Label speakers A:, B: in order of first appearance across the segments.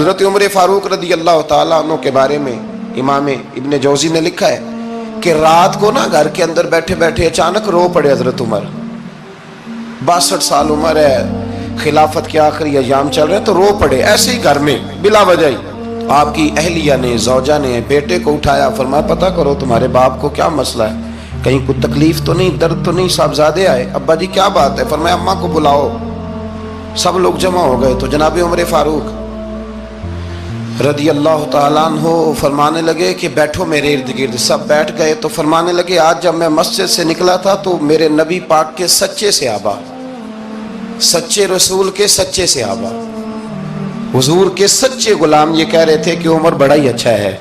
A: حضرت عمر فاروق رضی اللہ تعالیٰ عنہ کے بارے میں امام ابن جوزی نے لکھا ہے کہ رات کو نا گھر کے اندر بیٹھے بیٹھے اچانک رو پڑے حضرت عمر. 62 سال عمر ہے, خلافت کے آخری ایام چل رہے ہیں, تو رو پڑے ایسے ہی گھر میں بلا وجہ ہی. آپ کی اہلیہ نے, زوجہ نے بیٹے کو اٹھایا, فرمایا پتہ کرو تمہارے باپ کو کیا مسئلہ ہے, کہیں کوئی تکلیف تو نہیں, درد تو نہیں, صاحبزادے آئے. ابا جی کیا بات ہے؟ فرمایا اماں کو بلاؤ. سب لوگ جمع ہو گئے تو جناب عمر فاروق رضی اللہ تعالیٰ عنہ فرمانے لگے کہ بیٹھو میرے ارد گرد. سب بیٹھ گئے تو فرمانے لگے آج جب میں مسجد سے نکلا تھا تو میرے نبی پاک کے سچے صحابہ, سچے رسول کے سچے صحابہ, حضور کے سچے غلام یہ کہہ رہے تھے کہ عمر بڑا ہی اچھا ہے,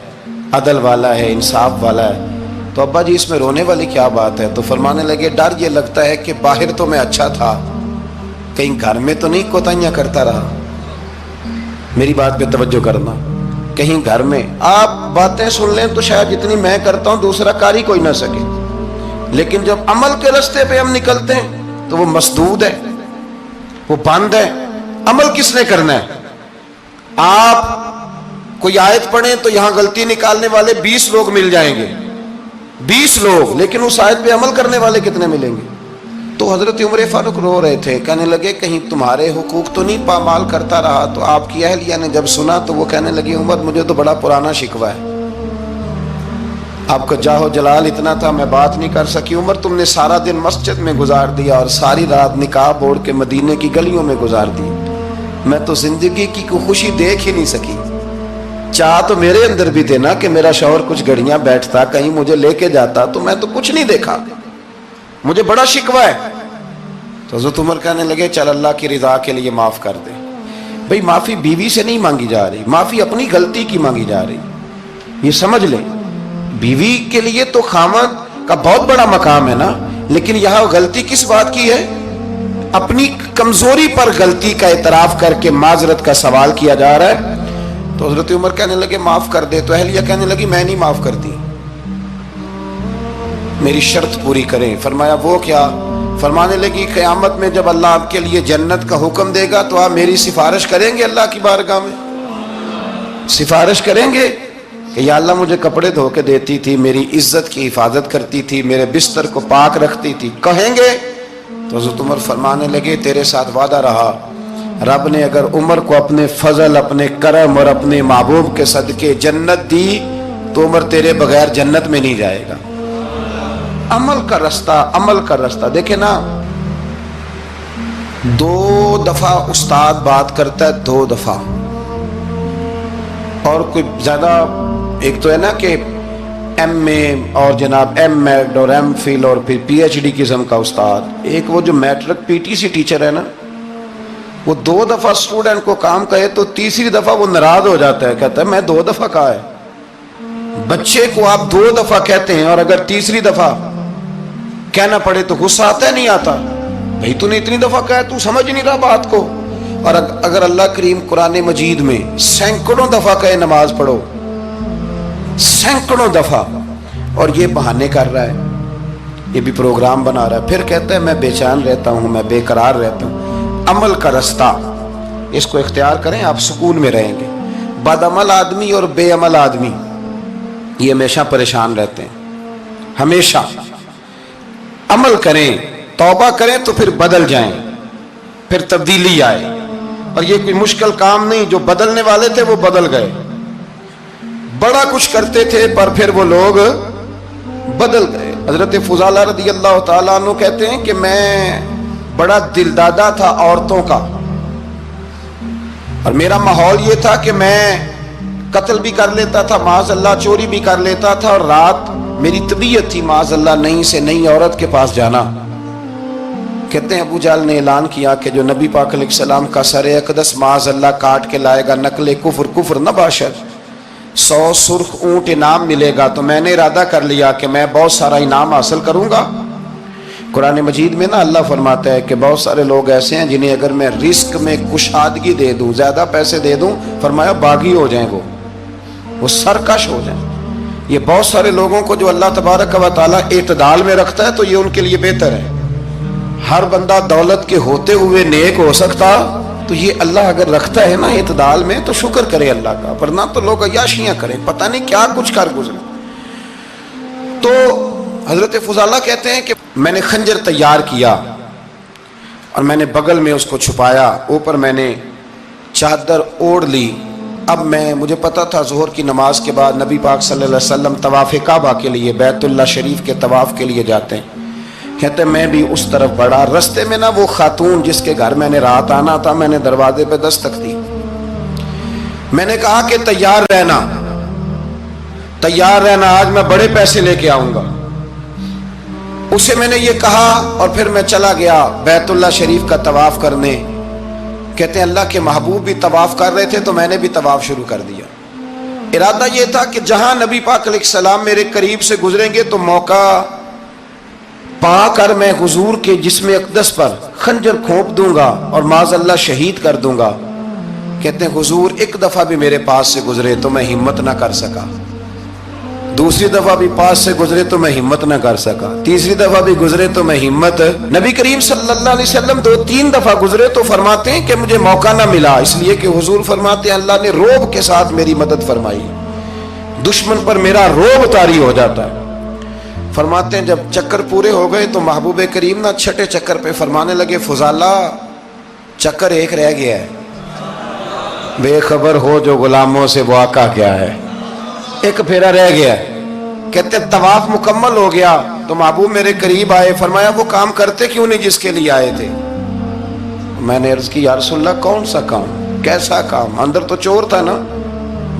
A: عدل والا ہے, انصاف والا ہے. تو ابا جی اس میں رونے والی کیا بات ہے؟ تو فرمانے لگے ڈر یہ لگتا ہے کہ باہر تو میں اچھا تھا, کہیں گھر میں تو نہیں کوتاہیاں کرتا رہا. میری بات پہ توجہ کرنا. کہیں گھر میں آپ باتیں سن لیں تو شاید جتنی میں کرتا ہوں دوسرا کاری کوئی نہ سکے, لیکن جب عمل کے راستے پہ ہم نکلتے ہیں تو وہ مسدود ہے, وہ بند ہے. عمل کس نے کرنا ہے؟ آپ کوئی آیت پڑھیں تو یہاں غلطی نکالنے والے 20 لوگ مل جائیں گے, 20 لوگ, لیکن اس آیت پہ عمل کرنے والے کتنے ملیں گے؟ تو حضرت عمر فاروق رو رہے تھے, کہنے لگے کہیں تمہارے حقوق تو نہیں پامال کرتا رہا. تو آپ کی اہلیہ نے جب سنا تو وہ کہنے لگی عمر مجھے تو بڑا پرانا شکوہ ہے, آپ کا جاہ و جلال اتنا تھا میں بات نہیں کر سکی. عمر تم نے سارا دن مسجد میں گزار دیا اور ساری رات نقاب اوڑھ کے مدینے کی گلیوں میں گزار دی, میں تو زندگی کی کوئی خوشی دیکھ ہی نہیں سکی. چاہ تو میرے اندر بھی تھے نا کہ میرا شوہر کچھ گھڑیاں بیٹھتا, کہیں مجھے لے کے جاتا, تو میں تو کچھ نہیں دیکھا, مجھے بڑا شکوہ ہے. تو حضرت عمر کہنے لگے چل اللہ کی رضا کے لیے معاف کر دے. بھئی معافی بیوی سے نہیں مانگی جا رہی, معافی اپنی غلطی کی مانگی جا رہی. یہ سمجھ لیں, بیوی کے لیے تو خامد کا بہت بڑا مقام ہے نا, لیکن یہاں غلطی کس بات کی ہے؟ اپنی کمزوری پر غلطی کا اعتراف کر کے معذرت کا سوال کیا جا رہا ہے. تو حضرت عمر کہنے لگے معاف کر دے. تو اہلیہ کہنے لگی میں نہیں معاف کرتی, میری شرط پوری کریں. فرمایا وہ کیا؟ فرمانے لگی قیامت میں جب اللہ آپ کے لیے جنت کا حکم دے گا تو آپ میری سفارش کریں گے اللہ کی بارگاہ میں؟ سفارش کریں گے کہ یا اللہ مجھے کپڑے دھو کے دیتی تھی, میری عزت کی حفاظت کرتی تھی, میرے بستر کو پاک رکھتی تھی, کہیں گے؟ تو حضرت عمر فرمانے لگے تیرے ساتھ وعدہ رہا, رب نے اگر عمر کو اپنے فضل, اپنے کرم اور اپنے محبوب کے صدقے جنت دی تو عمر تیرے بغیر جنت میں نہیں جائے گا. عمل کا رستہ, عمل کا رستہ. دیکھیں نا, 2 دفعہ استاد بات کرتا ہے, 2 دفعہ, اور کوئی زیادہ, ایک تو ہے نا کہ ایم اے اور جناب ایم ایڈ اور ایم فل اور پھر پی ایچ ڈی قسم کا استاد. ایک وہ جو matric P T C teacher ہے نا, وہ 2 دفعہ اسٹوڈنٹ کو کام کہے تو تیسری دفعہ وہ ناراض ہو جاتا ہے, کہتا ہے میں 2 دفعہ کہا ہے. بچے کو آپ 2 دفعہ کہتے ہیں اور اگر تیسری دفعہ کہنا پڑے تو غصہ آتا ہے نہیں آتا؟ بھئی تو نے اتنی دفعہ کہا ہے, تو سمجھ نہیں رہا بات کو. اور اگر اللہ کریم قرآن مجید میں سینکڑوں دفعہ کہے نماز پڑھو, سینکڑوں دفعہ, اور یہ بہانے کر رہا ہے, یہ بھی پروگرام بنا رہا ہے, پھر کہتا ہے میں بے چین رہتا ہوں, میں بے قرار رہتا ہوں. عمل کا رستہ اس کو اختیار کریں, آپ سکون میں رہیں گے. بد عمل آدمی اور بے عمل آدمی یہ ہمیشہ پریشان رہتے ہیں, ہمیشہ. عمل کریں, توبہ کریں تو پھر بدل جائیں, پھر تبدیلی آئے. اور یہ کوئی مشکل کام نہیں, جو بدلنے والے تھے وہ بدل گئے. بڑا کچھ کرتے تھے پر پھر وہ لوگ بدل گئے. حضرت فضالہ رضی اللہ تعالیٰ عنہ کہتے ہیں کہ میں بڑا دلدادہ تھا عورتوں کا, اور میرا ماحول یہ تھا کہ میں قتل بھی کر لیتا تھا, معاذ اللہ چوری بھی کر لیتا تھا, اور رات میری طبیعت تھی معاذ اللہ نئی سے نئی عورت کے پاس جانا. کہتے ہیں ابو جہل نے اعلان کیا کہ جو نبی پاک علیہ السلام کا سر اقدس معاذ اللہ کاٹ کے لائے گا, نقل کفر, کفر نہ باشد, 100 سرخ اونٹ انعام ملے گا. تو میں نے ارادہ کر لیا کہ میں بہت سارا انعام حاصل کروں گا. قرآن مجید میں نا اللہ فرماتا ہے کہ بہت سارے لوگ ایسے ہیں جنہیں اگر میں رزق میں کشادگی دے دوں, زیادہ پیسے دے دوں, فرمایا باغی ہو جائیں, وہ سرکش ہو جائیں. یہ بہت سارے لوگوں کو جو اللہ تبارک و تعالیٰ اعتدال میں رکھتا ہے تو یہ ان کے لیے بہتر ہے. ہر بندہ دولت کے ہوتے ہوئے نیک ہو سکتا تو یہ اللہ اگر رکھتا ہے نا اعتدال میں تو شکر کرے اللہ کا، ورنہ تو لوگ عیاشیاں کریں، پتہ نہیں کیا کچھ کر گزرے۔ تو حضرت فضالہ کہتے ہیں کہ میں نے خنجر تیار کیا اور میں نے بغل میں اس کو چھپایا، اوپر میں نے چادر اوڑھ لی۔ اب مجھے پتا تھا ظہر کی نماز کے بعد نبی پاک صلی اللہ علیہ وسلم طواف کعبہ کے لیے، بیت اللہ شریف کے طواف کے لیے جاتے ہیں۔ کہتے ہیں میں بھی اس طرف بڑھا، رستے میں نا وہ خاتون جس کے گھر میں نے رات آنا تھا، میں نے دروازے پہ دستک دی، میں نے کہا کہ تیار رہنا، تیار رہنا، آج میں بڑے پیسے لے کے آؤں گا۔ اسے میں نے یہ کہا اور پھر میں چلا گیا بیت اللہ شریف کا طواف کرنے۔ کہتے ہیں اللہ کے محبوب بھی طواف کر رہے تھے تو میں نے بھی طواف شروع کر دیا۔ ارادہ یہ تھا کہ جہاں نبی پاک علیہ السلام میرے قریب سے گزریں گے تو موقع پا کر میں حضور کے جسم اقدس پر خنجر کھونپ دوں گا اور معاذ اللہ شہید کر دوں گا۔ کہتے ہیں حضور ایک دفعہ بھی میرے پاس سے گزرے تو میں ہمت نہ کر سکا، دوسری دفعہ بھی پاس سے گزرے تو میں ہمت نہ کر سکا، تیسری دفعہ بھی گزرے تو میں ہمت، نبی کریم صلی اللہ علیہ وسلم 2-3 دفعہ گزرے تو فرماتے ہیں کہ مجھے موقع نہ ملا، اس لیے کہ حضور فرماتے ہیں اللہ نے روب کے ساتھ میری مدد فرمائی، دشمن پر میرا روب طاری ہو جاتا ہے۔ فرماتے ہیں جب چکر پورے ہو گئے تو محبوب کریم نہ چھٹے چکر پہ فرمانے لگے فضالہ چکر ایک رہ گیا ہے، بے خبر ہو جو غلاموں سے وہ آقا کیا ہے، ایک پھیرا رہ گیا ہے۔ کہتے طواف مکمل ہو گیا تو محبوب میرے قریب آئے، فرمایا وہ کام کرتے کیوں نہیں جس کے لیے آئے تھے؟ میں نے عرض کی یا رسول اللہ کون سا کام، کیسا کام؟ اندر تو چور تھا نا،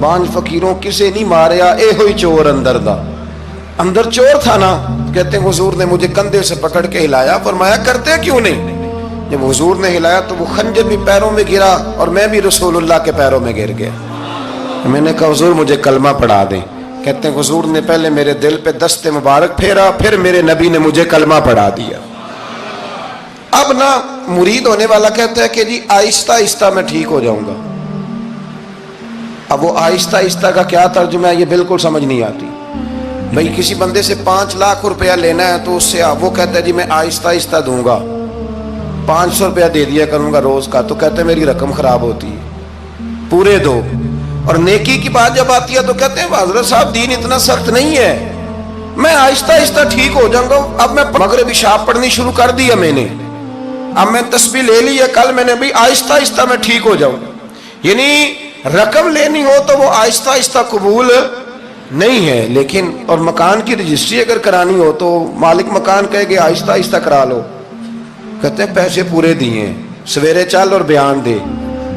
A: بانج فقیروں کسے نہیں ماریا اے ہوئی چور اندر دا، اندر چور تھا نا۔ کہتے ہیں حضور نے مجھے کندھے سے پکڑ کے ہلایا، فرمایا کرتے کیوں نہیں؟ جب حضور نے ہلایا تو وہ خنجر بھی پیروں میں گرا اور میں بھی رسول اللہ کے پیروں میں گر گیا۔ میں نے کہا حضور مجھے کلمہ پڑھا دیں۔ کہتے ہیں حضور نے پہلے میرے دل پہ دست مبارک پھیرا، پھر میرے نبی نے مجھے کلمہ پڑھا دیا۔ اب نا مرید ہونے والا کہتا ہے کہ جی آہستہ آہستہ میں ٹھیک ہو جاؤں گا۔ اب وہ آہستہ آہستہ کا کیا ترجمہ ہے یہ بالکل سمجھ نہیں آتی۔ بھئی کسی بندے سے 5 لاکھ روپیہ لینا ہے تو اس سے وہ کہتا ہے جی میں آہستہ آہستہ دوں گا، 500 روپیہ دے دیا کروں گا روز کا، تو کہتے ہیں میری رقم خراب ہوتی ہے، پورے دو۔ اور نیکی کی بات جب آتی ہے تو کہتے ہیں حضرت صاحب دین اتنا سخت نہیں ہے، میں آہستہ آہستہ ٹھیک ہو جاؤں گا۔ اب میں مغرب عشاء پڑھنی شروع کر دیا میں نے، اب میں تسبیح لے لی ہے، کل میں نے بھی آہستہ آہستہ میں ٹھیک ہو جاؤں۔ یعنی رقم لینی ہو تو وہ آہستہ آہستہ قبول نہیں ہے، لیکن اور مکان کی رجسٹری اگر کرانی ہو تو مالک مکان کہے کہ آہستہ آہستہ کرا لو، کہتے ہیں پیسے پورے دیے، سویرے چل اور بیان دے۔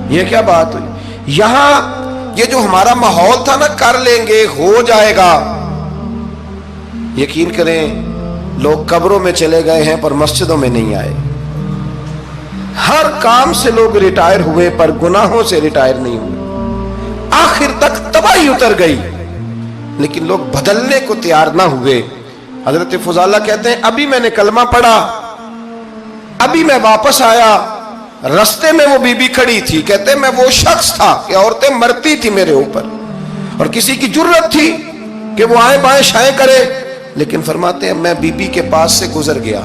A: یہ کیا بات ہوئی؟ یہاں یہ جو ہمارا ماحول تھا نا کر لیں گے ہو جائے گا، یقین کریں لوگ قبروں میں چلے گئے ہیں پر مسجدوں میں نہیں آئے۔ ہر کام سے لوگ ریٹائر ہوئے پر گناہوں سے ریٹائر نہیں ہوئے، آخر تک تباہی اتر گئی لیکن لوگ بدلنے کو تیار نہ ہوئے۔ حضرت فضالہ کہتے ہیں ابھی میں نے کلمہ پڑھا، ابھی میں واپس آیا، رستے میں وہ بی بی کھڑی تھی، کہتے ہیں میں وہ شخص تھا کہ عورتیں مرتی تھی میرے اوپر اور کسی کی جرت تھی کہ وہ آئیں بائیں شائیں کرے، لیکن فرماتے ہیں میں بی بی کے پاس سے گزر گیا۔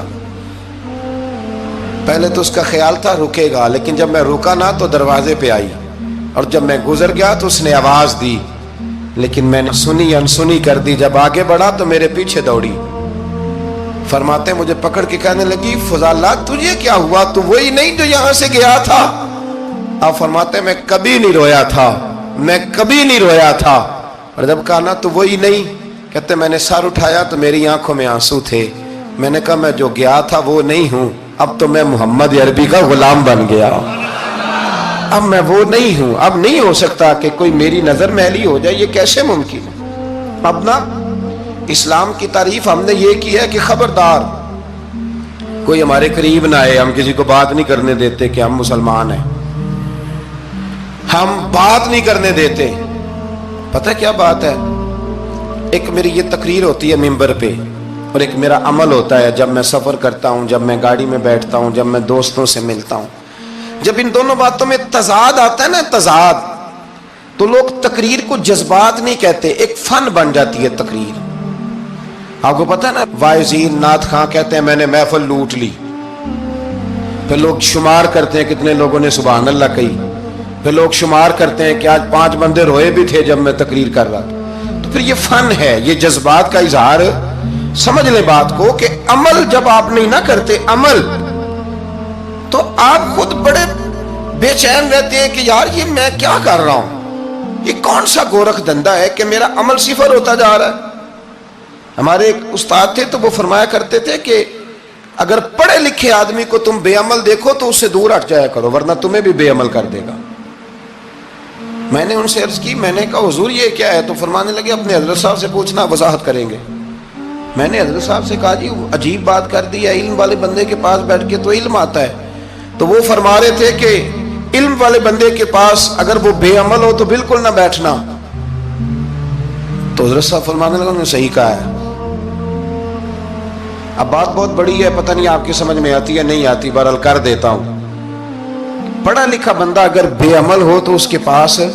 A: پہلے تو اس کا خیال تھا رکے گا، لیکن جب میں رکا نہ تو دروازے پہ آئی، اور جب میں گزر گیا تو اس نے آواز دی، لیکن میں نے سنی انسنی کر دی، جب آگے بڑھا تو میرے پیچھے دوڑی۔ فرماتے ہیں مجھے پکڑ کے کہنے لگی فضالہ تجھے کیا ہوا، تو وہی نہیں جو یہاں سے گیا تھا؟ آپ فرماتے ہیں میں کبھی نہیں رویا تھا، میں کبھی نہیں رویا تھا، اور جب کہا نا تو وہی نہیں، کہتے میں نے سر اٹھایا تو میری آنکھوں میں آنسو تھے، میں نے کہا میں جو گیا تھا وہ نہیں ہوں، اب تو میں محمد عربی کا غلام بن گیا، اب میں وہ نہیں ہوں، اب نہیں ہو سکتا کہ کوئی میری نظر میلی ہو جائے، یہ کیسے ممکن ہے؟ اب نا اسلام کی تعریف ہم نے یہ کی ہے کہ خبردار کوئی ہمارے قریب نہ آئے، ہم کسی کو بات نہیں کرنے دیتے کہ ہم مسلمان ہیں، ہم بات نہیں کرنے دیتے۔ پتہ کیا بات ہے، ایک میری یہ تقریر ہوتی ہے ممبر پہ، اور ایک میرا عمل ہوتا ہے جب میں سفر کرتا ہوں، جب میں گاڑی میں بیٹھتا ہوں، جب میں دوستوں سے ملتا ہوں، جب ان دونوں باتوں میں تضاد آتا ہے نا، تضاد، تو لوگ تقریر کو جذبات نہیں کہتے، ایک فن بن جاتی ہے تقریر۔ آپ کو پتہ ہے نا وائزین نعت خواں کہتے ہیں میں نے محفل لوٹ لی، پھر لوگ شمار کرتے ہیں کتنے لوگوں نے سبحان اللہ کہی، پھر لوگ شمار کرتے ہیں کہ آج 5 بندے روئے بھی تھے جب میں تقریر کر رہا تھا۔ تو پھر یہ فن ہے، یہ جذبات کا اظہار۔ سمجھ لیں بات کو کہ عمل جب آپ نہیں نہ کرتے عمل، تو آپ خود بڑے بے چین رہتے ہیں کہ یار یہ میں کیا کر رہا ہوں، یہ کون سا گورکھ دھندا ہے کہ میرا عمل صفر ہوتا جا رہا ہے۔ ہمارے ایک استاد تھے تو وہ فرمایا کرتے تھے کہ اگر پڑھے لکھے آدمی کو تم بے عمل دیکھو تو اس سے دور ہٹ جایا کرو، ورنہ تمہیں بھی بے عمل کر دے گا۔ میں نے ان سے عرض کی، میں نے کہا حضور یہ کیا ہے؟ تو فرمانے لگے اپنے حضرت صاحب سے پوچھنا، وضاحت کریں گے۔ میں نے حضرت صاحب سے کہا جی عجیب بات کر دی ہے، علم والے بندے کے پاس بیٹھ کے تو علم آتا ہے۔ تو وہ فرما رہے تھے کہ علم والے بندے کے پاس اگر وہ بے عمل ہو تو بالکل نہ بیٹھنا۔ تو حضرت صاحب فرمانے لگا انہوں نے صحیح کہا ہے۔ اب بات بہت بڑی ہے، پتہ نہیں آپ کی سمجھ میں آتی ہے نہیں آتی، بہرحال کر دیتا ہوں۔ پڑھا لکھا بندہ اگر بے عمل ہو تو اس کے پاس